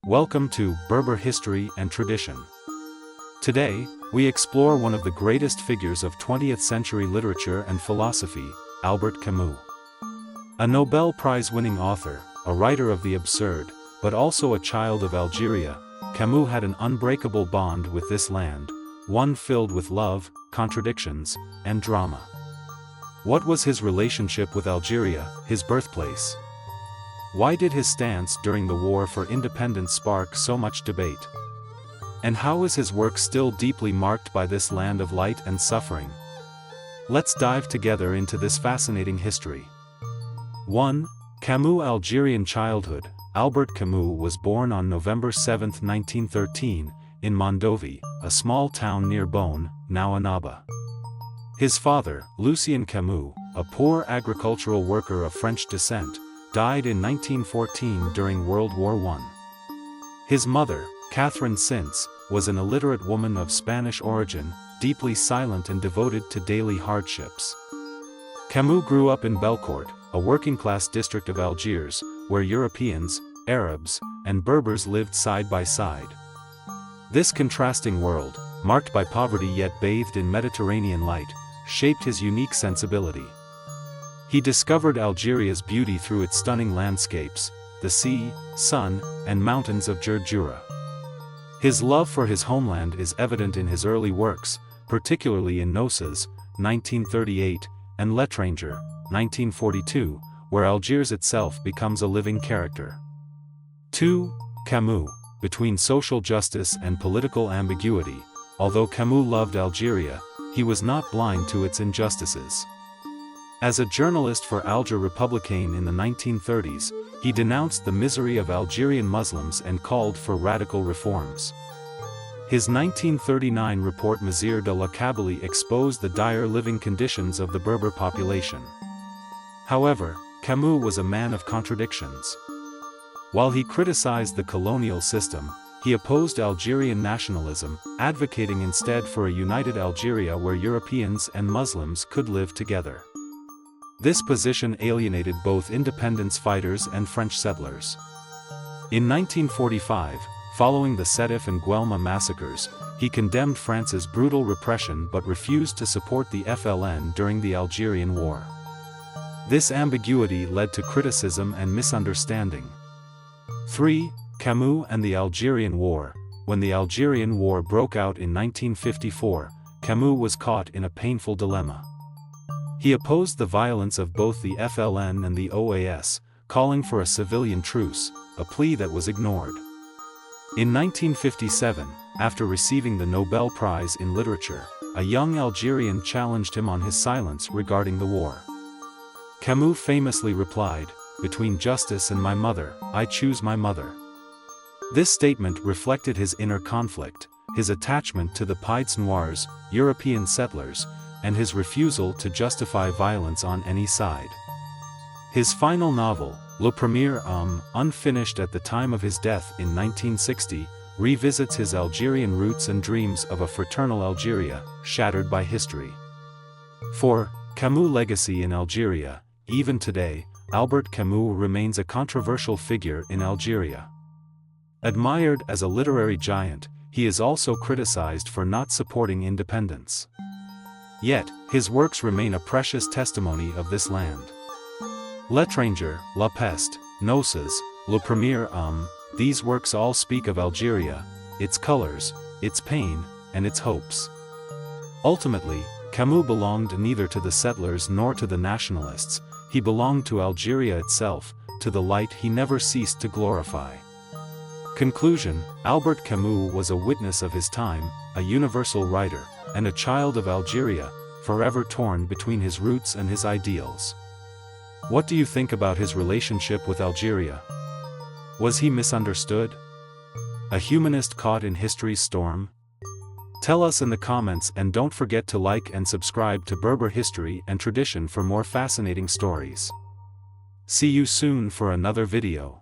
Welcome to Berber History and Tradition. Today, we explore one of the greatest figures of 20th century literature and philosophy, Albert Camus. A Nobel Prize-winning author, a writer of the absurd, but also a child of Algeria, Camus had an unbreakable bond with this land, one filled with love, contradictions, and drama. What was his relationship with Algeria, his birthplace? Why did his stance during the War for Independence spark so much debate? And how is his work still deeply marked by this land of light and suffering? Let's dive together into this fascinating history. 1. Camus' Algerian childhood. Albert Camus was born on November 7, 1913, in Mondovi, a small town near Beaune, now Annaba. His father, Lucien Camus, a poor agricultural worker of French descent, died in 1914 during World War I. His mother, Catherine Sintz, was an illiterate woman of Spanish origin, deeply silent and devoted to daily hardships. Camus grew up in Belcourt, a working-class district of Algiers, where Europeans, Arabs, and Berbers lived side by side. This contrasting world, marked by poverty yet bathed in Mediterranean light, shaped his unique sensibility. He discovered Algeria's beauty through its stunning landscapes, the sea, sun, and mountains of Djurdjura. His love for his homeland is evident in his early works, particularly in Noces, 1938, and L'Étranger, 1942, where Algiers itself becomes a living character. 2. Camus. Between social justice and political ambiguity, although Camus loved Algeria, he was not blind to its injustices. As a journalist for Alger Republicain in the 1930s, he denounced the misery of Algerian Muslims and called for radical reforms. His 1939 report Mizir de la Kabylie exposed the dire living conditions of the Berber population. However, Camus was a man of contradictions. While he criticized the colonial system, he opposed Algerian nationalism, advocating instead for a united Algeria where Europeans and Muslims could live together. This position alienated both independence fighters and French settlers. In 1945, following the Sétif and Guelma massacres, he condemned France's brutal repression but refused to support the FLN during the Algerian War. This ambiguity led to criticism and misunderstanding. 3. Camus and the Algerian War. When the Algerian War broke out in 1954, Camus was caught in a painful dilemma. He opposed the violence of both the FLN and the OAS, calling for a civilian truce, a plea that was ignored. In 1957, after receiving the Nobel Prize in Literature, a young Algerian challenged him on his silence regarding the war. Camus famously replied, "Between justice and my mother, I choose my mother." This statement reflected his inner conflict, his attachment to the Pieds Noirs, European settlers, and his refusal to justify violence on any side. His final novel, Le Premier Homme, unfinished at the time of his death in 1960, revisits his Algerian roots and dreams of a fraternal Algeria, shattered by history. 4. Camus' legacy in Algeria. Even today, Albert Camus remains a controversial figure in Algeria. Admired as a literary giant, he is also criticized for not supporting independence. Yet, his works remain a precious testimony of this land. L'Étranger, La Peste, Noces, Le Premier Homme, these works all speak of Algeria, its colors, its pain, and its hopes. Ultimately, Camus belonged neither to the settlers nor to the nationalists, he belonged to Algeria itself, to the light he never ceased to glorify. Conclusion: Albert Camus was a witness of his time, a universal writer, and a child of Algeria, forever torn between his roots and his ideals. What do you think about his relationship with Algeria? Was he misunderstood? A humanist caught in history's storm? Tell us in the comments, and don't forget to like and subscribe to Berber History and Tradition for more fascinating stories. See you soon for another video.